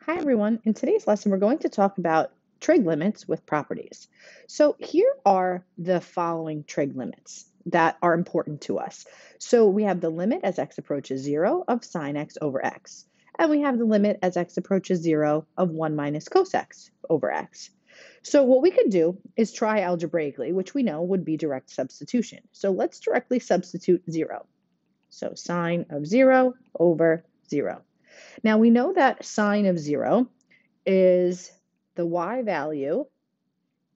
Hi everyone. In today's lesson, we're going to talk about trig limits with properties. So here are the following trig limits that are important to us. So we have the limit as x approaches 0 of sine x over x. And we have the limit as x approaches 0 of 1 minus cos x over x. So what we could do is try algebraically, which we know would be direct substitution. So let's directly substitute 0. So sine of 0 over 0. Now we know that sine of 0 is the y value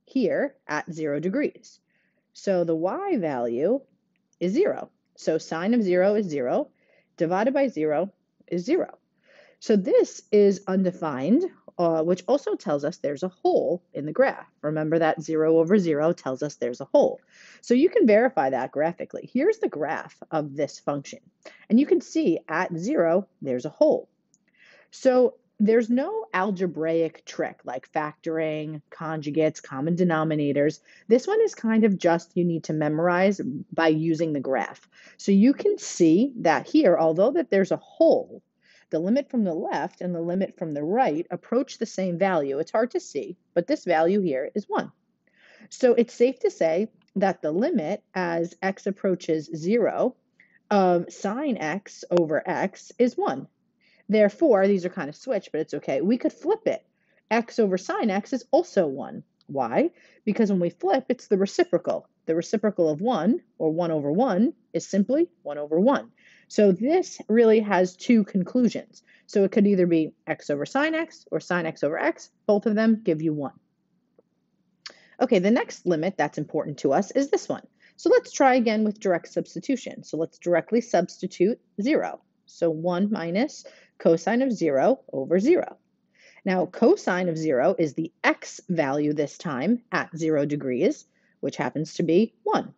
here at 0 degrees. So the y value is 0. So sine of 0 is 0, divided by 0 is 0. So this is undefined, which also tells us there's a hole in the graph. Remember that 0 over 0 tells us there's a hole. So you can verify that graphically. Here's the graph of this function. And you can see at 0, there's a hole. So there's no algebraic trick like factoring, conjugates, common denominators. This one is kind of just you need to memorize by using the graph. So you can see that here, although that there's a hole, the limit from the left and the limit from the right approach the same value. It's hard to see, but this value here is 1. So it's safe to say that the limit as x approaches 0 of sine x over x is 1. Therefore, these are kind of switched, but it's okay. We could flip it. X over sine x is also 1. Why? Because when we flip, it's the reciprocal. The reciprocal of 1, or 1 over 1, is simply 1 over 1. So this really has two conclusions. So it could either be x over sine x or sine x over x. Both of them give you 1. Okay, the next limit that's important to us is this one. So let's try again with direct substitution. So let's directly substitute 0. So 1 minus cosine of 0 over 0. Now, cosine of 0 is the x value this time at 0 degrees, which happens to be 1.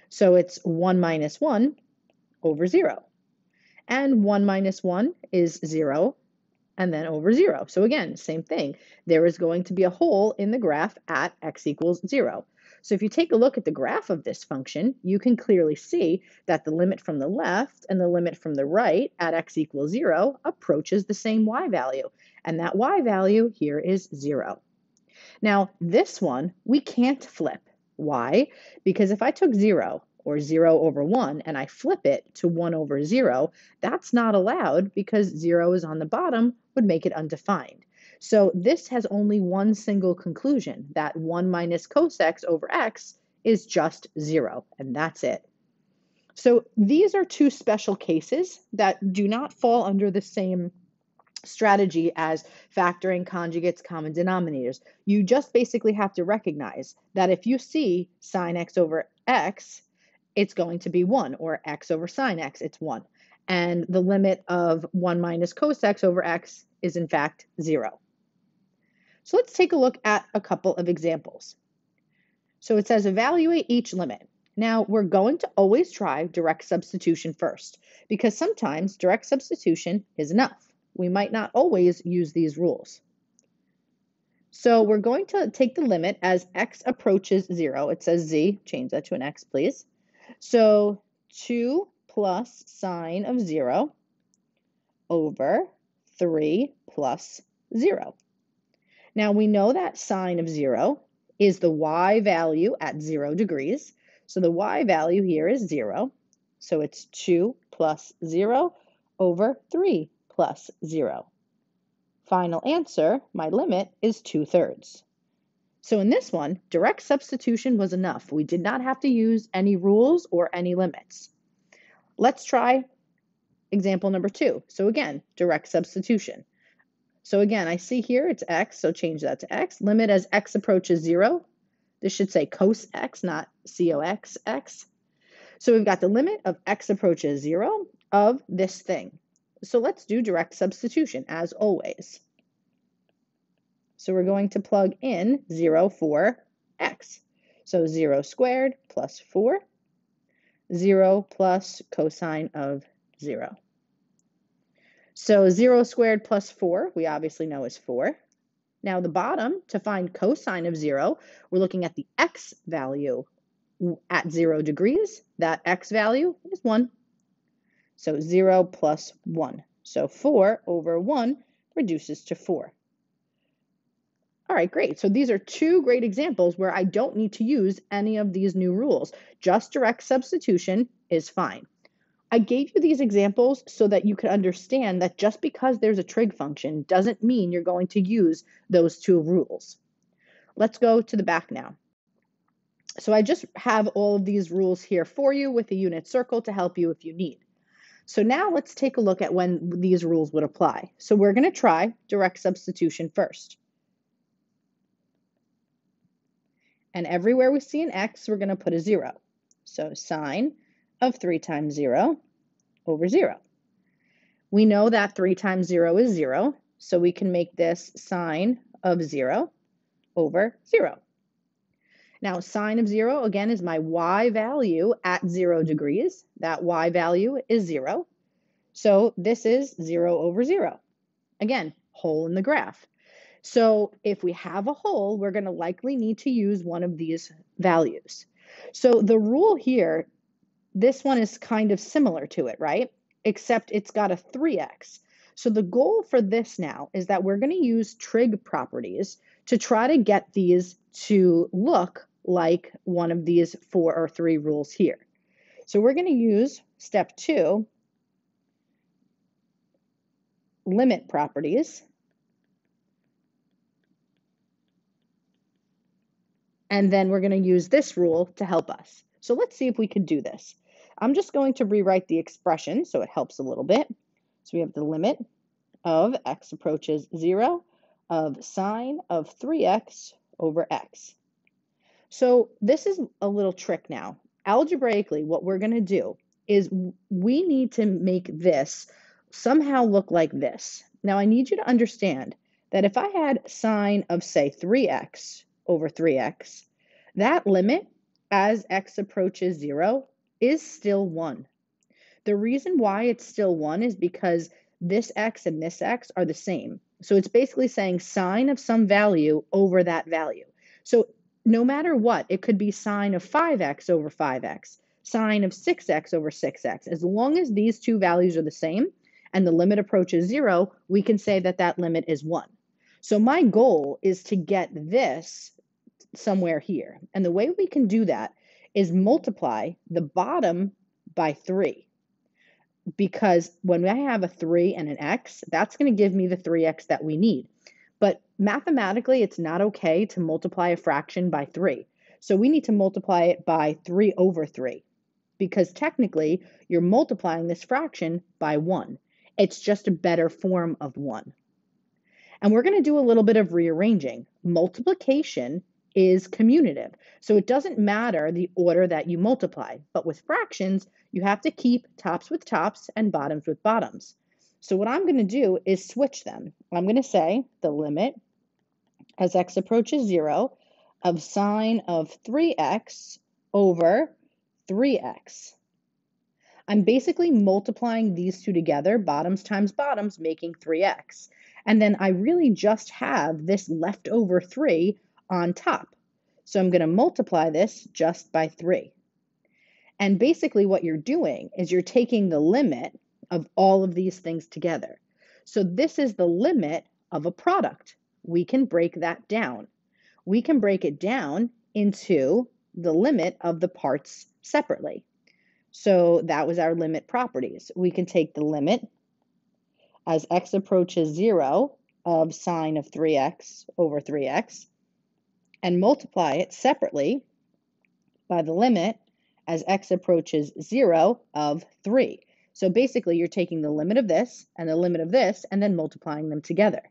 So it's 1 minus 1 over 0. And 1 minus 1 is 0, and then over 0. So again, same thing. There is going to be a hole in the graph at x equals 0. So if you take a look at the graph of this function, you can clearly see that the limit from the left and the limit from the right at x equals 0 approaches the same y value. And that y value here is 0. Now, this one, we can't flip. Why? Because if I took 0, or 0 over 1, and I flip it to 1 over 0, that's not allowed because 0 is on the bottom, would make it undefined. So this has only one single conclusion, that 1 minus cos x over x is just 0, and that's it. So these are two special cases that do not fall under the same strategy as factoring, conjugates, common denominators. You just basically have to recognize that if you see sine x over x, it's going to be 1, or x over sine x, it's 1. And the limit of 1 minus cos x over x is in fact 0. So let's take a look at a couple of examples. So it says evaluate each limit. Now we're going to always try direct substitution first, because sometimes direct substitution is enough. We might not always use these rules. So we're going to take the limit as x approaches 0. It says z, change that to an x, please. So 2 plus sine of 0 over 3 plus 0. Now we know that sine of 0 is the y value at 0 degrees. So the y value here is 0. So it's 2 plus 0 over 3 plus 0. Final answer, my limit, is 2/3. So in this one, direct substitution was enough. We did not have to use any rules or any limits. Let's try example number 2. So again, direct substitution. So again, I see here it's x, so change that to x. Limit as x approaches 0. This should say cos x, not cox x. So we've got the limit of x approaches 0 of this thing. So let's do direct substitution as always. So we're going to plug in 0 for x. So 0 squared plus 4, 0 plus cosine of 0. So 0 squared plus 4, we obviously know is 4. Now the bottom, to find cosine of 0, we're looking at the x value at 0 degrees. That x value is 1. So 0 plus 1. So 4 over 1 reduces to 4. All right, great. So these are two great examples where I don't need to use any of these new rules. Just direct substitution is fine. I gave you these examples so that you could understand that just because there's a trig function doesn't mean you're going to use those two rules. Let's go to the back now. So I just have all of these rules here for you with a unit circle to help you if you need. So now let's take a look at when these rules would apply. So we're going to try direct substitution first. And everywhere we see an x, we're going to put a 0. So sine of 3 times 0 over 0. We know that 3 times 0 is 0, so we can make this sine of 0 over 0. Now, sine of 0, again, is my y value at 0 degrees. That y value is 0. So this is 0 over 0. Again, hole in the graph. So if we have a hole, we're going to likely need to use one of these values. So the rule here, this one is kind of similar to it, right? Except it's got a 3x. So the goal for this now is that we're going to use trig properties to try to get these to look like one of these 4 or 3 rules here. So we're going to use step 2, limit properties. And then we're going to use this rule to help us. So let's see if we can do this. I'm just going to rewrite the expression so it helps a little bit. So we have the limit of x approaches 0 of sine of 3x over x. So this is a little trick now. Algebraically, what we're going to do is we need to make this somehow look like this. Now I need you to understand that if I had sine of, say, 3x over 3x, that limit as x approaches 0 is still 1. The reason why it's still 1 is because this x and this x are the same. So it's basically saying sine of some value over that value. So no matter what, it could be sine of 5x over 5x, sine of 6x over 6x. As long as these two values are the same and the limit approaches 0, we can say that that limit is 1. So my goal is to get this somewhere here. And the way we can do that is multiply the bottom by 3. Because when I have a 3 and an x, that's going to give me the 3x that we need. But mathematically, it's not okay to multiply a fraction by 3. So we need to multiply it by 3 over 3. Because technically, you're multiplying this fraction by 1. It's just a better form of 1. And we're going to do a little bit of rearranging. Multiplication is commutative. So it doesn't matter the order that you multiply. But with fractions, you have to keep tops with tops and bottoms with bottoms. So what I'm going to do is switch them. I'm going to say the limit as x approaches 0 of sine of 3x over 3x. I'm basically multiplying these two together, bottoms times bottoms, making 3x. And then I really just have this leftover 3 on top. So I'm going to multiply this just by 3. And basically what you're doing is you're taking the limit of all of these things together. So this is the limit of a product. We can break that down. We can break it down into the limit of the parts separately. So that was our limit properties. We can take the limit as x approaches 0 of sine of 3x over 3x and multiply it separately by the limit as x approaches 0 of 3. So basically, you're taking the limit of this and the limit of this and then multiplying them together.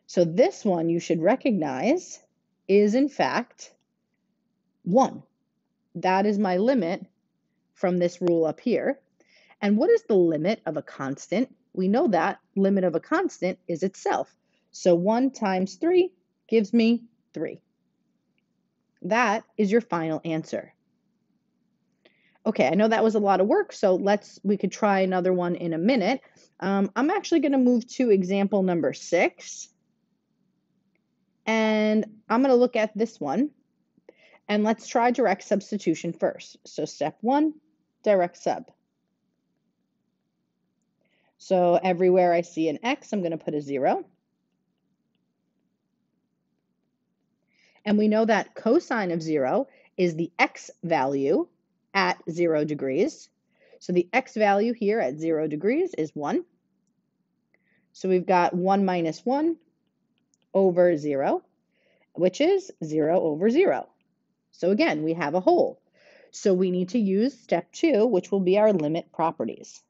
So this one you should recognize is, in fact, 1. That is my limit from this rule up here. And what is the limit of a constant? We know that limit of a constant is itself. So 1 times 3 gives me 3. That is your final answer. Okay, I know that was a lot of work, so we could try another one in a minute. I'm actually going to move to example number 6. And I'm going to look at this one. And let's try direct substitution first. So step 1, direct sub. So everywhere I see an x, I'm going to put a 0. And we know that cosine of 0 is the x value at 0 degrees. So the x value here at 0 degrees is 1. So we've got 1 minus 1 over 0, which is 0 over 0. So again, we have a hole. So we need to use step 2, which will be our limit properties.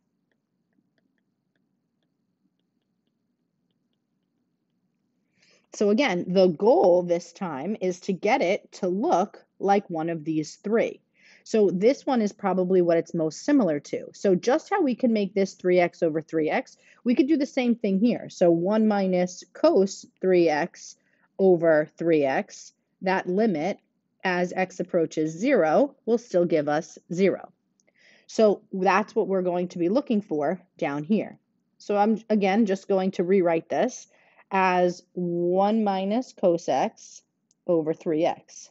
So again, the goal this time is to get it to look like one of these three. So this one is probably what it's most similar to. So just how we can make this 3x over 3x, we could do the same thing here. So 1 minus cos 3x over 3x, that limit as x approaches 0 will still give us 0. So that's what we're going to be looking for down here. So I'm, again, just going to rewrite this as 1 minus cos x over 3x.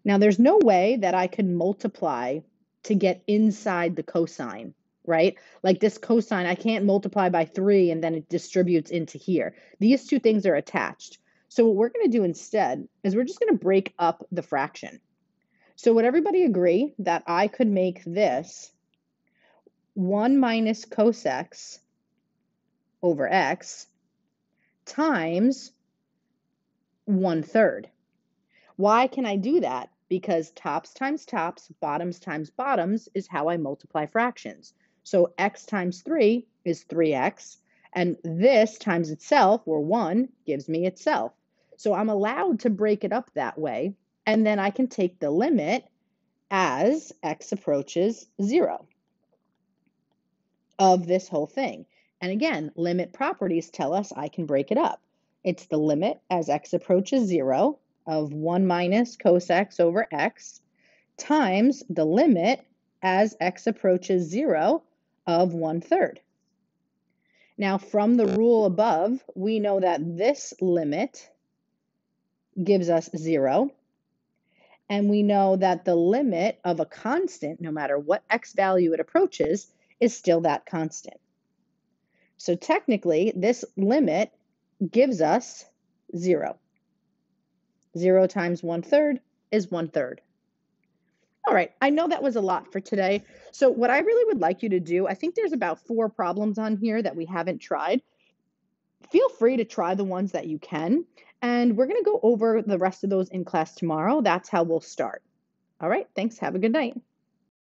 Now, there's no way that I could multiply to get inside the cosine, right? Like this cosine, I can't multiply by 3 and then it distributes into here. These two things are attached. So what we're going to do instead is we're just going to break up the fraction. So would everybody agree that I could make this 1 minus cos x over x times 1/3? Why can I do that? Because tops times tops, bottoms times bottoms is how I multiply fractions. So x times 3 is 3x, and this times itself, or 1, gives me itself. So I'm allowed to break it up that way, and then I can take the limit as x approaches 0 of this whole thing. And again, limit properties tell us I can break it up. It's the limit as x approaches 0 of 1 minus cos x over x times the limit as x approaches 0 of 1/3. Now, from the rule above, we know that this limit gives us 0. And we know that the limit of a constant, no matter what x value it approaches, is still that constant. So technically, this limit gives us 0. 0 times 1/3 is 1/3. All right, I know that was a lot for today. So what I really would like you to do, I think there's about 4 problems on here that we haven't tried. Feel free to try the ones that you can, and we're going to go over the rest of those in class tomorrow. That's how we'll start. All right, thanks. Have a good night.